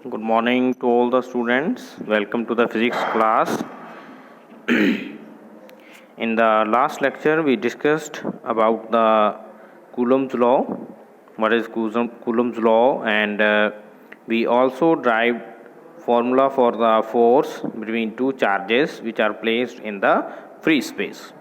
Good morning to all the students. Welcome to the physics class. In the last lecture, we discussed about the Coulomb's law. What is Coulomb's law? And we also derived formula for the force between two charges which are placed in the free space.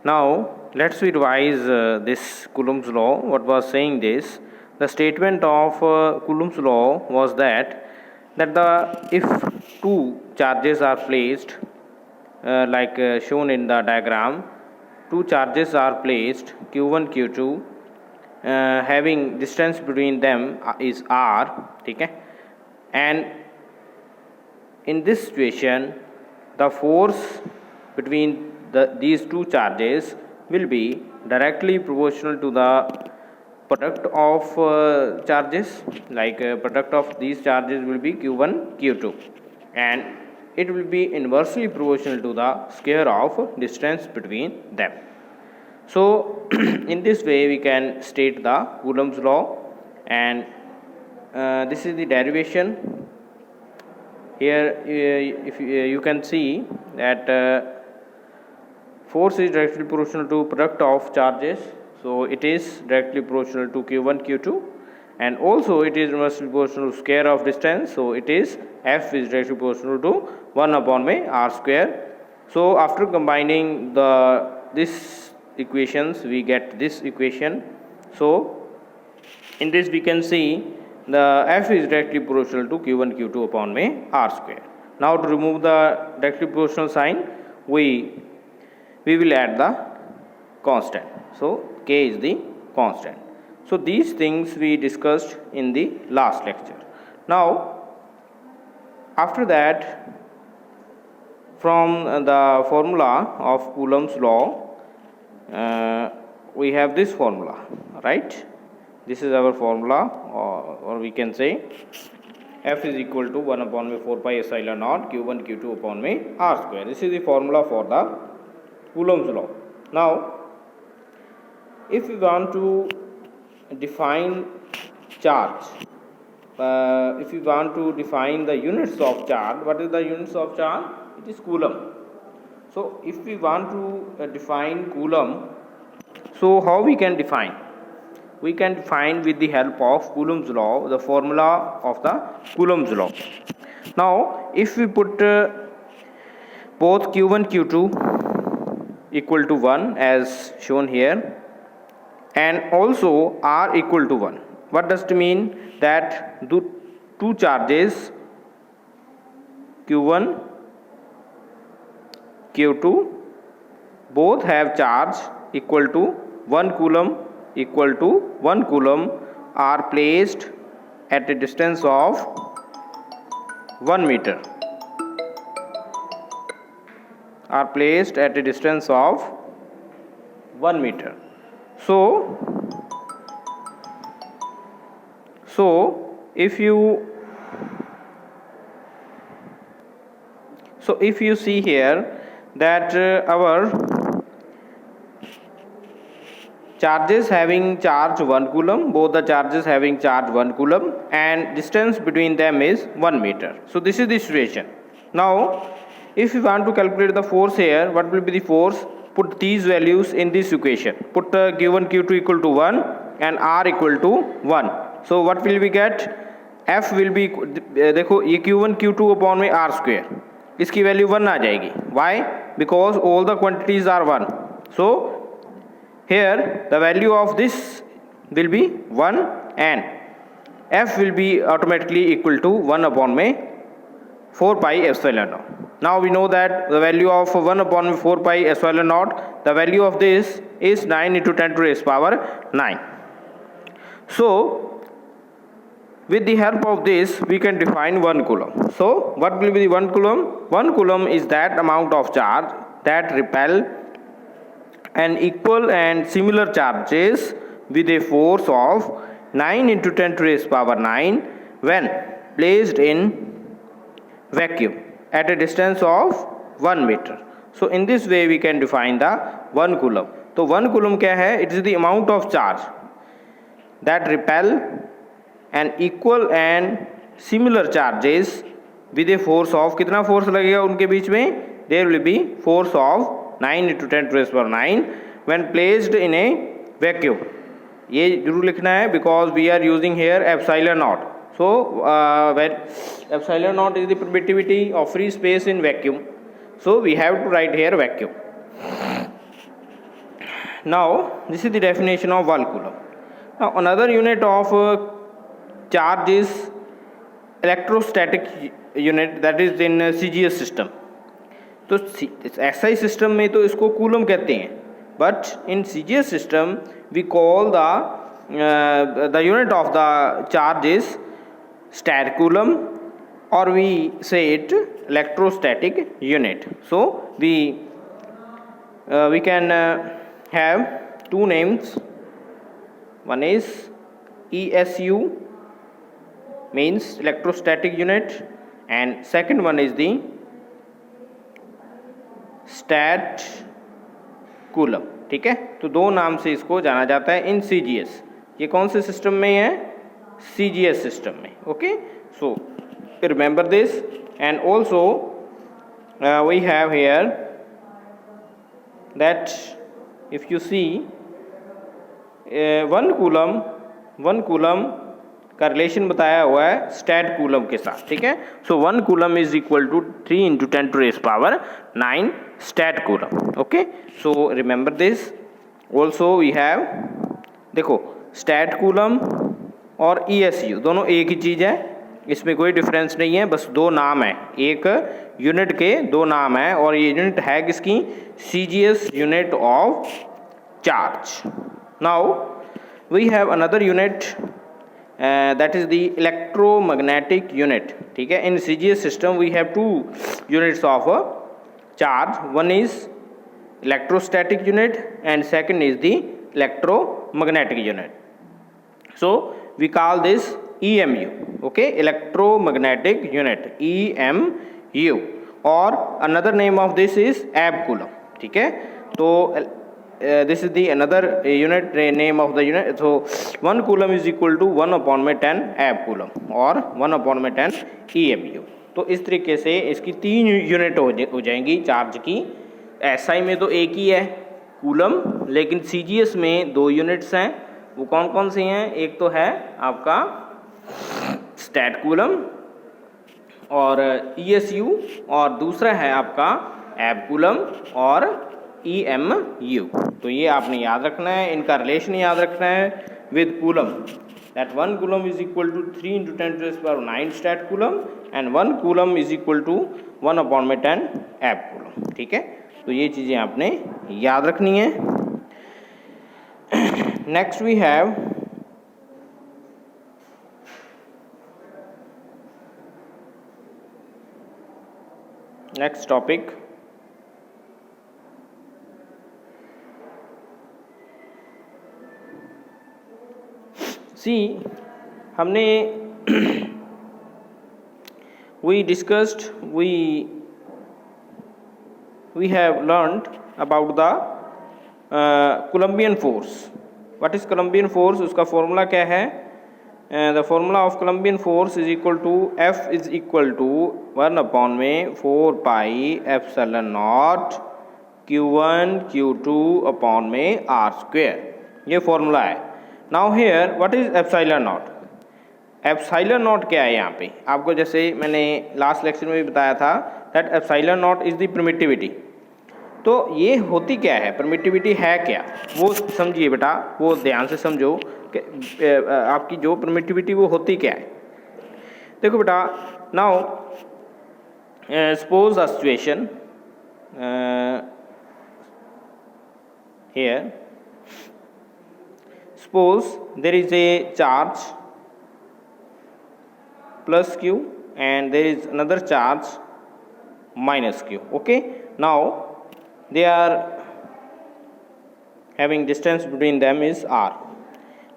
Now, let's revise this Coulomb's law. What was saying this? The statement of Coulomb's law was that if two charges are placed like shown in the diagram, two charges are placed q1 q2 having distance between them is r, okay? And in this situation the force between these two charges will be directly proportional to the product of charges, like product of these charges will be q1 q2, and it will be inversely proportional to the square of distance between them. So in this way we can state the Coulomb's law, and this is the derivation. Here if you can see that force is directly proportional to product of charges, so it is directly proportional to q1 q2, and also it is inversely proportional to square of distance, so it is F is directly proportional to 1 upon by r square. So after combining this equations we get this equation. So in this we can see the F is directly proportional to q1 q2 upon by r square. Now to remove the directly proportional sign, we will add the constant. So k is the constant. So these things we discussed in the last lecture. Now after that, from the formula of Coulomb's law, we have this formula, right? This is our formula, or we can say F is equal to 1 upon by 4 pi epsilon naught q1 q2 upon by r square. This is the formula for the Coulomb's law. Now if we want to define charge, if we want to define the units of charge, what is the units of charge? It is coulomb. So if we want to define coulomb, so how we can define? We can define with the help of Coulomb's law, the formula of the Coulomb's law. Now if we put both q1 q2 equal to 1 as shown here, and also r equal to 1. What does it mean? That the two charges q1 q2 both have charge equal to 1 coulomb are placed at a distance of 1 meter, are placed at a distance of 1 meter. So if you see here that our charges having charge 1 coulomb, both the charges having charge 1 coulomb, and distance between them is 1 meter. So this is the situation. Now if we want to calculate the force here, what will be the force? Put these values in this equation. Put q1 q2 equal to 1 and r equal to 1. So what will we get? F will be, देखो ये q1 q2 upon में r square, इसकी value 1 आ जाएगी. Why? Because all the quantities are 1. So here the value of this will be 1 and F will be automatically equal to 1 upon by 4 pi epsilon naught. Now we know that the value of 1 upon 4 pi epsilon naught, the value of this is 9 into 10 to the raised power 9. So with the help of this we can define 1 coulomb. So what will be the 1 coulomb? 1 coulomb is that amount of charge that repel an equal and similar charges with a force of 9 into 10 to the raised power 9 when placed in vacuum at a distance of 1 meter. So in this way we can define the 1 coulomb. So 1 coulomb क्या है? It is the amount of charge that repel an equal and similar charges with a force of, कितना force लगेगा उनके बीच में, there will be force of 9 × 10⁹ when placed in a vacuum. ये जरूर लिखना है because we are using here epsilon naught. So when epsilon naught is the permittivity of free space in vacuum, so we have to write here vacuum. Now this is the definition of 1 coulomb. Now another unit of charge is electrostatic unit, that is in CGS system. तो SI system में तो इसको coulomb कहते हैं, but in CGS system we call the unit of the charge is stat coulomb, or we say it electrostatic unit. So we can have two names. One is ESU, means electrostatic unit, and second one is the stat coulomb. ठीक है, तो दो नाम से इसको जाना जाता है इन CGS. ये कौन से सिस्टम में है, CGS सिस्टम में. Okay, so remember this. And also we have here that if you see 1 coulomb का रिलेशन बताया हुआ है स्टैट कूलम के साथ. ठीक है, so 1 coulomb is equal to 3 × 10⁹ stat coulomb. Okay, so remember this. Also we have, देखो stat coulomb और ESU दोनों एक ही चीज़ है, इसमें कोई डिफरेंस नहीं है, बस दो नाम है, एक यूनिट के दो नाम है, और ये यूनिट है किसकी, CGS unit of charge. Now we have another unit that is the electromagnetic unit. ठीक है, in CGS system we have 2 units of charge. One is electrostatic unit and second is the electromagnetic unit. So we call this EMU. okay, electromagnetic unit, EMU, or another name of this is ab coulomb. ठीक है, तो this is the another unit name of the unit. So 1 coulomb is equal to 1/10 ab coulomb or 1/10 EMU. तो इस तरीके से इसकी 3 unit हो जाएंगी चार्ज की. SI में तो एक ही है कूलम, लेकिन CGS में 2 यूनिट्स हैं. वो कौन कौन से हैं, एक तो है आपका स्टैट कूलम और ESU, और दूसरा है आपका एब कूलम और EMU. तो ये आपने याद रखना है, इनका रिलेशन याद रखना है with coulomb. That 1 coulomb is equal to 3 × 10⁹ stat coulomb and 1 coulomb is equal to 1/10 ab coulomb. ठीक है, तो ये चीज़ें आपने याद रखनी है. Next we have next topic, see हमने we discussed, we have learned about the Coulombian force. What is Coulombian force? उसका फॉर्मूला क्या है? The formula of Coulombian force is equal to F is equal to 1/4 pi epsilon naught Q1 Q2 upon में R square. ये formula है. Now here what is epsilon naught? epsilon naught क्या है यहाँ पे? आपको जैसे मैंने लास्ट लेक्चर में भी बताया था that epsilon naught is the permittivity. तो ये होती क्या है, परमिटिविटी है क्या, वो समझिए बेटा, वो ध्यान से समझो कि आपकी जो परमिटिविटी वो होती क्या है. देखो बेटा, now suppose a situation here, suppose there is a charge plus q and there is another charge minus q. okay, now they are having distance between them is r.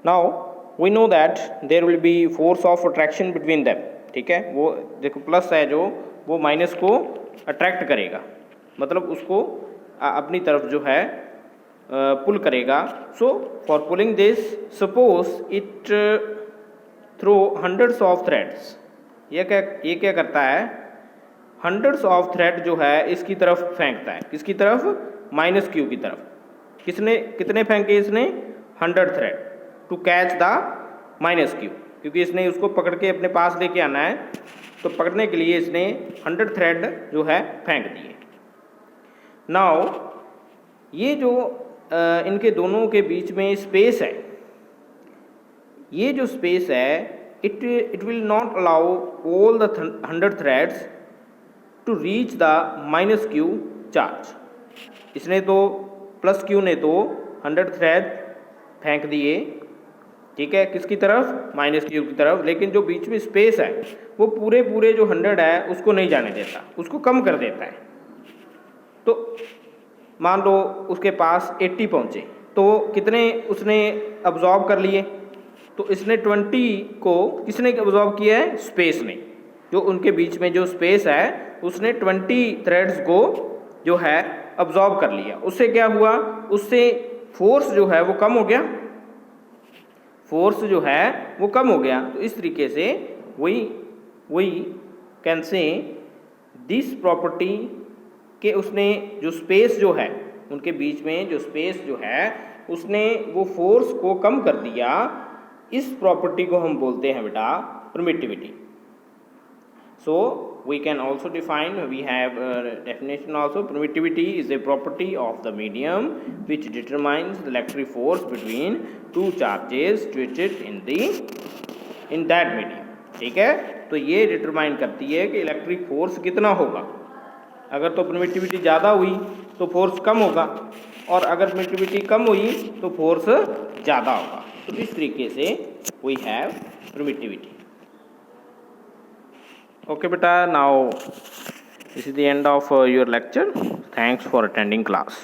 now we know that there will be force of attraction between them. ठीक है, वो देखो plus है जो वो minus को attract करेगा, मतलब उसको अपनी तरफ जो है पुल करेगा. So for pulling this, suppose it throw hundreds of threads. ये क्या करता है, हंड्रेड्स ऑफ थ्रेड जो है इसकी तरफ फेंकता है, किसकी तरफ, माइनस क्यू की तरफ। कितने फेंके इसने, 100 thread to catch the minus q, क्योंकि इसने उसको पकड़ के अपने पास लेके आना है, तो पकड़ने के लिए इसने 100 थ्रेड जो है फेंक दिए। नाउ ये जो इनके दोनों के बीच में स्पेस है, ये जो स्पेस है, it will not allow all the 100 threads to reach the minus q charge. इसने तो प्लस क्यू ने तो 100 थ्रेड फेंक दिए, ठीक है, किसकी तरफ, माइनस क्यू की तरफ, लेकिन जो बीच में स्पेस है वो पूरे जो 100 है उसको नहीं जाने देता, उसको कम कर देता है। तो मान लो उसके पास 80 पहुँचे, तो कितने उसने अब्जॉर्ब कर लिए, तो इसने 20 को किसने अब्जॉर्ब किया है, स्पेस ने, जो उनके बीच में जो स्पेस है उसने 20 थ्रेड्स को जो है अब्जॉर्ब कर लिया। उससे क्या हुआ, उससे फोर्स जो है वो कम हो गया, फोर्स जो है वो कम हो गया। तो इस तरीके से वही कैन से दिस प्रॉपर्टी के उसने जो स्पेस जो है उनके बीच में जो स्पेस जो है उसने वो फोर्स को कम कर दिया। इस प्रॉपर्टी को हम बोलते हैं बेटा permittivity. So we can also define, we have a definition also, permittivity is a property of the medium which determines the electric force between two charges situated in that medium। ठीक है, तो ये determine करती है कि electric force कितना होगा। अगर तो परमिटिविटी ज़्यादा हुई तो फोर्स कम होगा, और अगर परमिटिविटी कम हुई तो फोर्स ज़्यादा होगा। तो इस तरीके से we have permittivity। Okay beta, now this is the end of your lecture. Thanks for attending class.